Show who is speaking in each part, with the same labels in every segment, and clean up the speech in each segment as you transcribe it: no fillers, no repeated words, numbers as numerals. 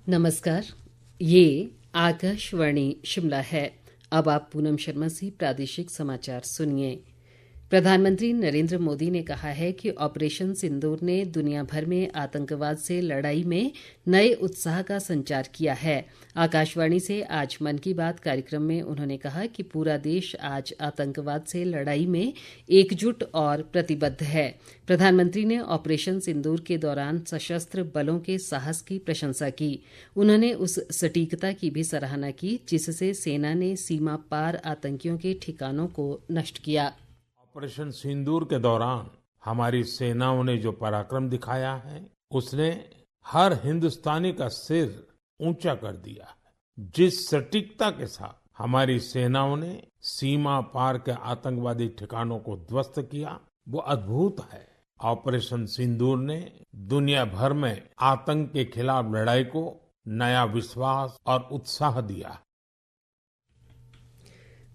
Speaker 1: नमस्कार, ये आकाशवाणी शिमला है। अब आप पूनम शर्मा से प्रादेशिक समाचार सुनिए। प्रधानमंत्री नरेंद्र मोदी ने कहा है कि ऑपरेशन सिंदूर ने दुनिया भर में आतंकवाद से लड़ाई में नए उत्साह का संचार किया है। आकाशवाणी से आज मन की बात कार्यक्रम में उन्होंने कहा कि पूरा देश आज आतंकवाद से लड़ाई में एकजुट और प्रतिबद्ध है। प्रधानमंत्री ने ऑपरेशन सिंदूर के दौरान सशस्त्र बलों के साहस की प्रशंसा की। उन्होंने उस सटीकता की भी सराहना की जिससे सेना ने सीमा पार आतंकियों के ठिकानों को नष्ट किया।
Speaker 2: ऑपरेशन सिंदूर के दौरान हमारी सेनाओं ने जो पराक्रम दिखाया है उसने हर हिंदुस्तानी का सिर ऊंचा कर दिया है। जिस सटीकता के साथ हमारी सेनाओं ने सीमा पार के आतंकवादी ठिकानों को ध्वस्त किया वो अद्भुत है। ऑपरेशन सिंदूर ने दुनिया भर में आतंक के खिलाफ लड़ाई को नया विश्वास और उत्साह दिया।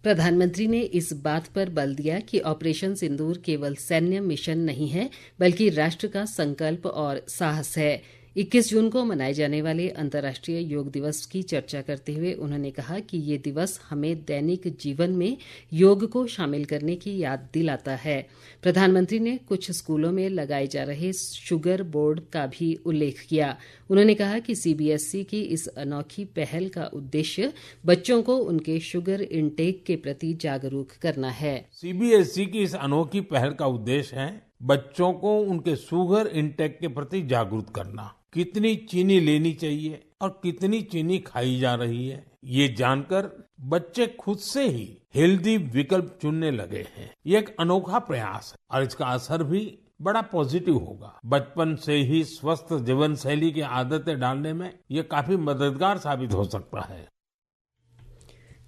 Speaker 1: प्रधानमंत्री ने इस बात पर बल दिया कि ऑपरेशन सिंदूर केवल सैन्य मिशन नहीं है बल्कि राष्ट्र का संकल्प और साहस है। 21 जून को मनाए जाने वाले अंतर्राष्ट्रीय योग दिवस की चर्चा करते हुए उन्होंने कहा कि ये दिवस हमें दैनिक जीवन में योग को शामिल करने की याद दिलाता है। प्रधानमंत्री ने कुछ स्कूलों में लगाए जा रहे शुगर बोर्ड का भी उल्लेख किया। उन्होंने कहा कि सीबीएसई की इस अनोखी पहल का उद्देश्य बच्चों को उनके शुगर इंटेक के प्रति जागरूक करना है।
Speaker 2: सीबीएसई की इस अनोखी पहल का उद्देश्य है बच्चों को उनके शुगर इंटेक के प्रति जागरूक करना। कितनी चीनी लेनी चाहिए और कितनी चीनी खाई जा रही है ये जानकर बच्चे खुद से ही हेल्दी विकल्प चुनने लगे हैं। ये एक अनोखा प्रयास है और इसका असर भी बड़ा पॉजिटिव होगा। बचपन से ही स्वस्थ जीवन शैली की आदतें डालने में ये काफी मददगार साबित हो सकता है।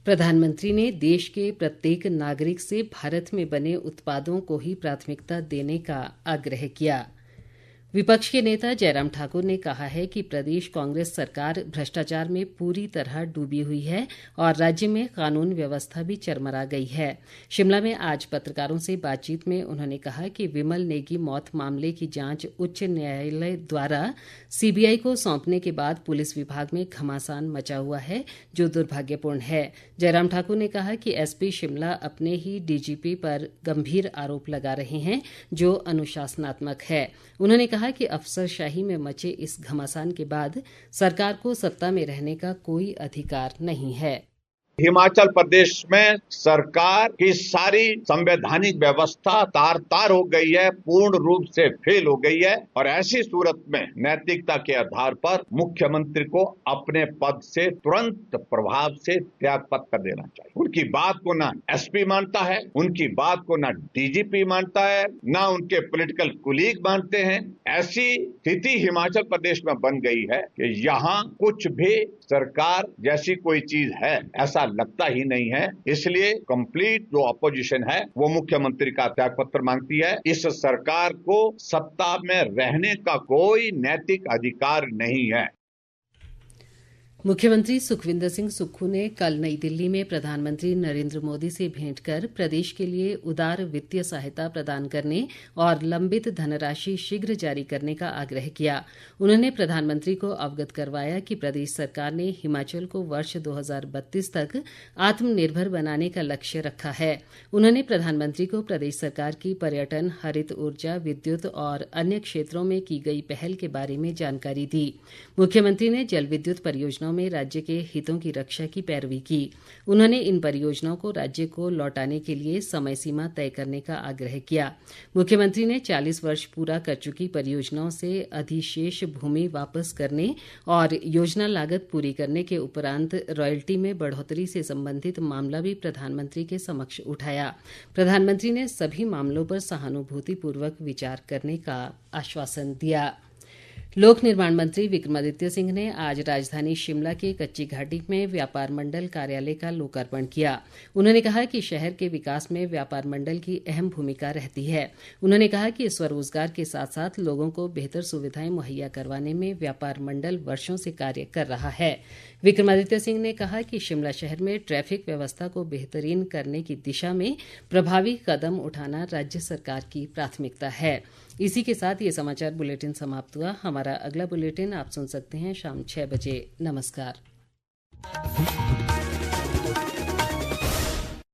Speaker 1: प्रधानमंत्री ने देश के प्रत्येक नागरिक से भारत में बने उत्पादों को ही प्राथमिकता देने का आग्रह किया। विपक्ष के नेता जयराम ठाकुर ने कहा है कि प्रदेश कांग्रेस सरकार भ्रष्टाचार में पूरी तरह डूबी हुई है और राज्य में कानून व्यवस्था भी चरमरा गई है। शिमला में आज पत्रकारों से बातचीत में उन्होंने कहा कि विमल नेगी मौत मामले की जांच उच्च न्यायालय द्वारा सीबीआई को सौंपने के बाद पुलिस विभाग में घमासान मचा हुआ है जो दुर्भाग्यपूर्ण है। जयराम ठाकुर ने कहा कि एसपी शिमला अपने ही डीजीपी पर गंभीर आरोप लगा रहे हैं जो अनुशासनात्मक है। उन्होंने कहा कि अफसरशाही में मचे इस घमासान के बाद सरकार को सत्ता में रहने का कोई अधिकार नहीं है।
Speaker 3: हिमाचल प्रदेश में सरकार की सारी संवैधानिक व्यवस्था तार तार हो गई है, पूर्ण रूप से फेल हो गई है और ऐसी सूरत में नैतिकता के आधार पर मुख्यमंत्री को अपने पद से तुरंत प्रभाव से त्यागपत्र कर देना चाहिए। उनकी बात को ना एसपी मानता है, उनकी बात को ना डीजीपी मानता है, ना उनके पॉलिटिकल कुलीग मानते हैं। ऐसी स्थिति हिमाचल प्रदेश में बन गई है कि यहाँ कुछ भी सरकार जैसी कोई चीज है ऐसा लगता ही नहीं है। इसलिए कंप्लीट जो अपोजिशन है वो मुख्यमंत्री का त्यागपत्र मांगती है। इस सरकार को सत्ता में रहने का कोई नैतिक अधिकार नहीं है।
Speaker 1: मुख्यमंत्री सुखविंदर सिंह सुक्खू ने कल नई दिल्ली में प्रधानमंत्री नरेंद्र मोदी से भेंट कर प्रदेश के लिए उदार वित्तीय सहायता प्रदान करने और लंबित धनराशि शीघ्र जारी करने का आग्रह किया। उन्होंने प्रधानमंत्री को अवगत करवाया कि प्रदेश सरकार ने हिमाचल को वर्ष 2032 तक आत्मनिर्भर बनाने का लक्ष्य रखा है। उन्होंने प्रधानमंत्री को प्रदेश सरकार की पर्यटन, हरित ऊर्जा, विद्युत और अन्य क्षेत्रों में की गई पहल के बारे में जानकारी दी। मुख्यमंत्री ने जल विद्युत परियोजनाओं में राज्य के हितों की रक्षा की पैरवी की। उन्होंने इन परियोजनाओं को राज्य को लौटाने के लिए समय सीमा तय करने का आग्रह किया। मुख्यमंत्री ने 40 वर्ष पूरा कर चुकी परियोजनाओं से अधिशेष भूमि वापस करने और योजना लागत पूरी करने के उपरांत रॉयल्टी में बढ़ोतरी से संबंधित मामला भी प्रधानमंत्री के समक्ष उठाया। प्रधानमंत्री ने सभी मामलों पर सहानुभूतिपूर्वक विचार करने का आश्वासन दिया। लोक निर्माण मंत्री विक्रमादित्य सिंह ने आज राजधानी शिमला के कच्ची घाटी में व्यापार मंडल कार्यालय का लोकार्पण किया। उन्होंने कहा कि शहर के विकास में व्यापार मंडल की अहम भूमिका रहती है। उन्होंने कहा कि स्वरोजगार के साथ साथ लोगों को बेहतर सुविधाएं मुहैया करवाने में व्यापार मंडल वर्षों से कार्य कर रहा है। विक्रमादित्य सिंह ने कहा कि शिमला शहर में ट्रैफिक व्यवस्था को बेहतरीन करने की दिशा में प्रभावी कदम उठाना राज्य सरकार की प्राथमिकता है। इसी के साथ ये समाचार बुलेटिन समाप्त हुआ। हमारा हमारा अगला बुलेटिन आप सुन सकते हैं शाम 6 बजे। नमस्कार।